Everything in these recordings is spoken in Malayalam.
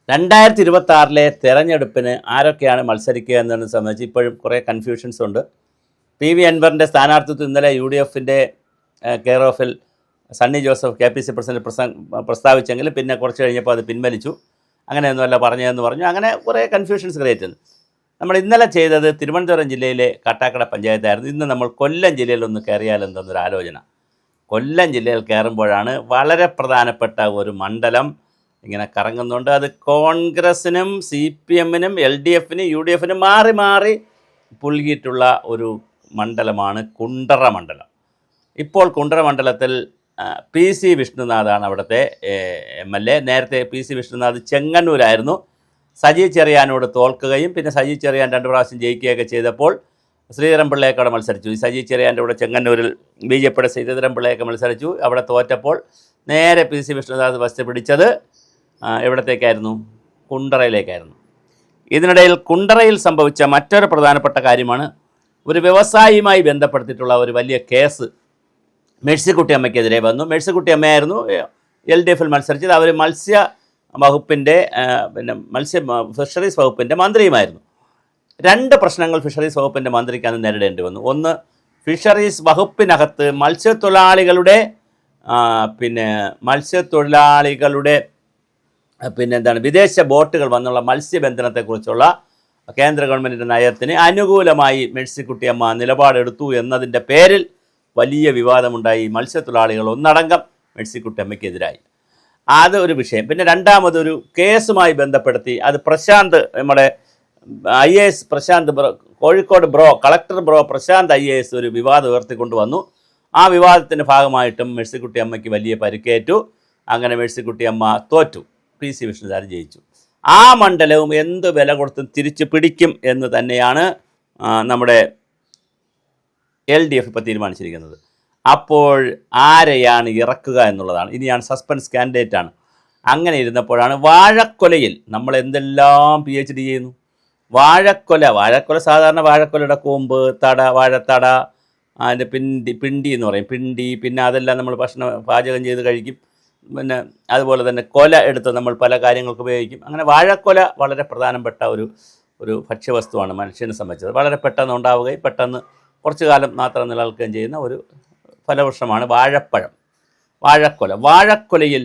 2026 തെരഞ്ഞെടുപ്പിന് ആരൊക്കെയാണ് മത്സരിക്കുക എന്നതിനെ സംബന്ധിച്ച് ഇപ്പോഴും കുറേ കൺഫ്യൂഷൻസ് ഉണ്ട്. PV അൻവറിൻ്റെ സ്ഥാനാർത്ഥിത്വം ഇന്നലെ UDFൻ്റെ കെയർ ഓഫിൽ സണ്ണി ജോസഫ് KPC പ്രസിഡന്റ് പ്രസ്താവിച്ചെങ്കിലും പിന്നെ കുറച്ച് കഴിഞ്ഞപ്പോൾ അത് പിൻവലിച്ചു. അങ്ങനെയൊന്നുമല്ല പറഞ്ഞതെന്ന് പറഞ്ഞു. അങ്ങനെ കുറേ കൺഫ്യൂഷൻസ് ക്രിയേറ്റ് ചെയ്തു. നമ്മൾ ഇന്നലെ ചെയ്തത് തിരുവനന്തപുരം ജില്ലയിലെ കാട്ടാക്കട പഞ്ചായത്തായിരുന്നു. ഇന്ന് നമ്മൾ കൊല്ലം ജില്ലയിലൊന്ന് കയറിയാലെന്തെന്നൊരു ആലോചന. കൊല്ലം ജില്ലയിൽ കയറുമ്പോഴാണ് വളരെ പ്രധാനപ്പെട്ട ഒരു മണ്ഡലം ഇങ്ങനെ കറങ്ങുന്നുണ്ട്. അത് കോൺഗ്രസിനും CPMനും LDFനും UDFനും മാറി മാറി പുൽകിയിട്ടുള്ള ഒരു മണ്ഡലമാണ് കുണ്ടറ മണ്ഡലം. ഇപ്പോൾ കുണ്ടറ മണ്ഡലത്തിൽ PC വിഷ്ണുനാഥാണ് അവിടുത്തെ MLA. നേരത്തെ PC വിഷ്ണുനാഥ് ചെങ്ങന്നൂരായിരുന്നു. സജി ചെറിയാനോട് തോൽക്കുകയും പിന്നെ സജി ചെറിയാൻ 2 പ്രാവശ്യം ജയിക്കുകയൊക്കെ ചെയ്തപ്പോൾ ശ്രീധരൻ പിള്ളയൊക്കെ മത്സരിച്ചു. ഈ സജി ചെറിയാൻ്റെ കൂടെ ചെങ്ങന്നൂരിൽ BJPയുടെ ശ്രീധരൻ പിള്ളയൊക്കെ മത്സരിച്ചു. അവിടെ തോറ്റപ്പോൾ നേരെ PC വിഷ്ണുനാഥ് ഫസ്റ്റ് പിടിച്ചത് എവിടത്തേക്കായിരുന്നു? കുണ്ടറയിലേക്കായിരുന്നു. ഇതിനിടയിൽ കുണ്ടറയിൽ സംഭവിച്ച മറ്റൊരു പ്രധാനപ്പെട്ട കാര്യമാണ് ഒരു വ്യവസായിയുമായി ബന്ധപ്പെടുത്തിയിട്ടുള്ള ഒരു വലിയ കേസ് മേഴ്സിക്കുട്ടി അമ്മയ്ക്കെതിരെ വന്നു. മേഴ്സിക്കുട്ടി അമ്മയായിരുന്നു LDFിൽ മത്സരിച്ചത്. അവർ മത്സ്യ വകുപ്പിൻ്റെ ഫിഷറീസ് വകുപ്പിൻ്റെ മന്ത്രിയുമായിരുന്നു. 2 പ്രശ്നങ്ങൾ ഫിഷറീസ് വകുപ്പിൻ്റെ മന്ത്രിക്ക് അന്ന് നേരിടേണ്ടി വന്നു. ഒന്ന്, ഫിഷറീസ് വകുപ്പിനകത്ത് മത്സ്യത്തൊഴിലാളികളുടെ വിദേശ ബോട്ടുകൾ വന്നുള്ള മത്സ്യബന്ധനത്തെക്കുറിച്ചുള്ള കേന്ദ്ര ഗവൺമെൻറ്റിൻ്റെ നയത്തിന് അനുകൂലമായി മേഴ്സിക്കുട്ടിയമ്മ നിലപാടെടുത്തു എന്നതിൻ്റെ പേരിൽ വലിയ വിവാദമുണ്ടായി. മത്സ്യത്തൊഴിലാളികൾ ഒന്നടങ്കം മേഴ്സിക്കുട്ടിയമ്മയ്ക്കെതിരായി. അത് ഒരു വിഷയം. പിന്നെ രണ്ടാമതൊരു കേസുമായി ബന്ധപ്പെടുത്തി അത് പ്രശാന്ത്, നമ്മുടെ IAS Prashanth Kozhikode collector Prashanth IAS ഒരു വിവാദം ഉയർത്തിക്കൊണ്ടുവന്നു. ആ വിവാദത്തിൻ്റെ ഭാഗമായിട്ടും മേഴ്സിക്കുട്ടിയമ്മയ്ക്ക് വലിയ പരിക്കേറ്റു. അങ്ങനെ മേഴ്സിക്കുട്ടിയമ്മ തോറ്റു. PC വിഷ്ണുനാഥ് ജയിച്ചു. ആ മണ്ഡലവും എന്ത് വില കൊടുത്തും തിരിച്ചു പിടിക്കും എന്ന് തന്നെയാണ് നമ്മുടെ LDF ഇപ്പോൾ തീരുമാനിച്ചിരിക്കുന്നത്. അപ്പോൾ ആരെയാണ് ഇറക്കുക എന്നുള്ളതാണ്. ഇനിയാണ് സസ്പെൻസ് കാൻഡിഡേറ്റാണ്. അങ്ങനെ ഇരുന്നപ്പോഴാണ് വാഴക്കൊലയിൽ നമ്മൾ എന്തെല്ലാം PhD ചെയ്യുന്നു. വാഴക്കൊല സാധാരണ വാഴക്കൊലയുടെ കൂമ്പ്, വാഴത്തട, അതിൻ്റെ പിണ്ടി എന്ന് പറയും, പിന്നെ അതെല്ലാം നമ്മൾ പാചകം ചെയ്ത് കഴിക്കും. പിന്നെ അതുപോലെ തന്നെ കൊല എടുത്ത് നമ്മൾ പല കാര്യങ്ങൾക്ക് ഉപയോഗിക്കും. അങ്ങനെ വാഴക്കൊല വളരെ പ്രധാനപ്പെട്ട ഒരു ഭക്ഷ്യവസ്തുവാണ് മനുഷ്യനെ സംബന്ധിച്ചത്. വളരെ പെട്ടെന്ന് ഉണ്ടാവുകയും പെട്ടെന്ന് കുറച്ചു കാലം മാത്രം നിലനിൽക്കുകയും ചെയ്യുന്ന ഒരു ഫലവൃക്ഷമാണ് വാഴപ്പഴം. വാഴക്കൊലയിൽ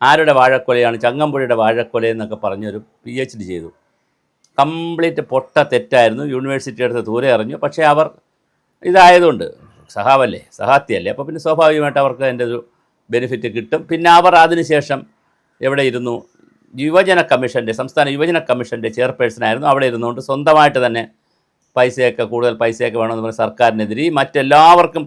ആരുടെ വാഴക്കൊലയാണ്? ചങ്ങമ്പുഴയുടെ വാഴക്കൊല എന്നൊക്കെ പറഞ്ഞൊരു PhD ചെയ്തു. കംപ്ലീറ്റ് പൊട്ട തെറ്റായിരുന്നു. യൂണിവേഴ്സിറ്റി അടുത്ത് ദൂരെ എറിഞ്ഞു. പക്ഷേ അവർ ഇതായതുകൊണ്ട് സഹാത്തിയല്ലേ, അപ്പോൾ പിന്നെ സ്വാഭാവികമായിട്ട് അവർക്ക് അതിൻ്റെ ഒരു ബെനിഫിറ്റ് കിട്ടും. പിന്നെ അവർ അതിനുശേഷം എവിടെ ഇരുന്നു? സംസ്ഥാന യുവജന കമ്മീഷൻ്റെ ചെയർപേഴ്സണായിരുന്നു. അവിടെ ഇരുന്നുകൊണ്ട് സ്വന്തമായിട്ട് തന്നെ കൂടുതൽ പൈസയൊക്കെ വേണമെന്ന് പറഞ്ഞ് സർക്കാരിനെതിരെ മറ്റെല്ലാവർക്കും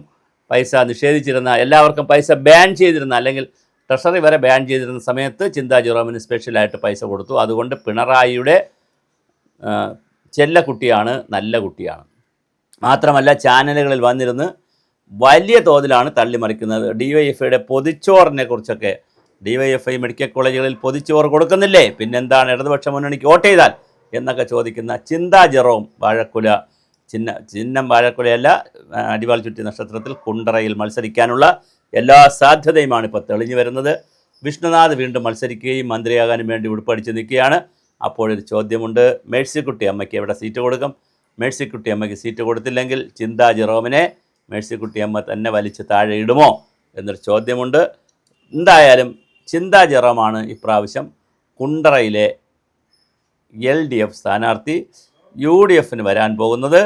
പൈസ നിഷേധിച്ചിരുന്ന, എല്ലാവർക്കും പൈസ ബാൻ ചെയ്തിരുന്ന, അല്ലെങ്കിൽ ട്രഷറി വരെ ബാൻ ചെയ്തിരുന്ന സമയത്ത് ചിന്താ ജെറോമിന് സ്പെഷ്യലായിട്ട് പൈസ കൊടുത്തു. അതുകൊണ്ട് പിണറായിയുടെ ചെല്ലക്കുട്ടിയാണ്, നല്ല കുട്ടിയാണ്. മാത്രമല്ല ചാനലുകളിൽ വന്നിരുന്ന് വലിയ തോതിലാണ് തള്ളിമറിക്കുന്നത്. DYFIയുടെ പൊതിച്ചോറിനെ കുറിച്ചൊക്കെ. DYFI മെഡിക്കൽ കോളേജുകളിൽ പൊതിച്ചോറ് കൊടുക്കുന്നില്ലേ, പിന്നെന്താണ് ഇടതുപക്ഷ മുന്നണിക്ക് വോട്ട് ചെയ്താൽ എന്നൊക്കെ ചോദിക്കുന്ന ചിന്താ ജെറോം ചിഹ്നം വാഴക്കുലയല്ല, അടിവാൾ ചുറ്റി നക്ഷത്രത്തിൽ കുണ്ടറയിൽ മത്സരിക്കാനുള്ള എല്ലാ സാധ്യതയുമാണ് ഇപ്പോൾ തെളിഞ്ഞു വരുന്നത്. വിഷ്ണുനാഥ് വീണ്ടും മത്സരിക്കുകയും മന്ത്രിയാകാനും വേണ്ടി ഉടുപ്പടിച്ച് നിൽക്കുകയാണ്. അപ്പോഴൊരു ചോദ്യമുണ്ട്, മേഴ്സിക്കുട്ടി അമ്മയ്ക്ക് എവിടെ സീറ്റ് കൊടുക്കും? മേഴ്സിക്കുട്ടി അമ്മയ്ക്ക് സീറ്റ് കൊടുത്തില്ലെങ്കിൽ ചിന്താ ജെറോമിനെ മേഴ്സിക്കുട്ടി അമ്മ തന്നെ വലിച്ച് താഴെ ഇടുമോ എന്നൊരു ചോദ്യമുണ്ട്. എന്തായാലും ചിന്താ ജെറോമാണ് ഇപ്രാവശ്യം കുണ്ടറയിലെ LDF സ്ഥാനാർത്ഥി. UDFന് വരാൻ പോകുന്നത്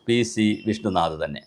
PC വിഷ്ണുനാഥ് തന്നെ.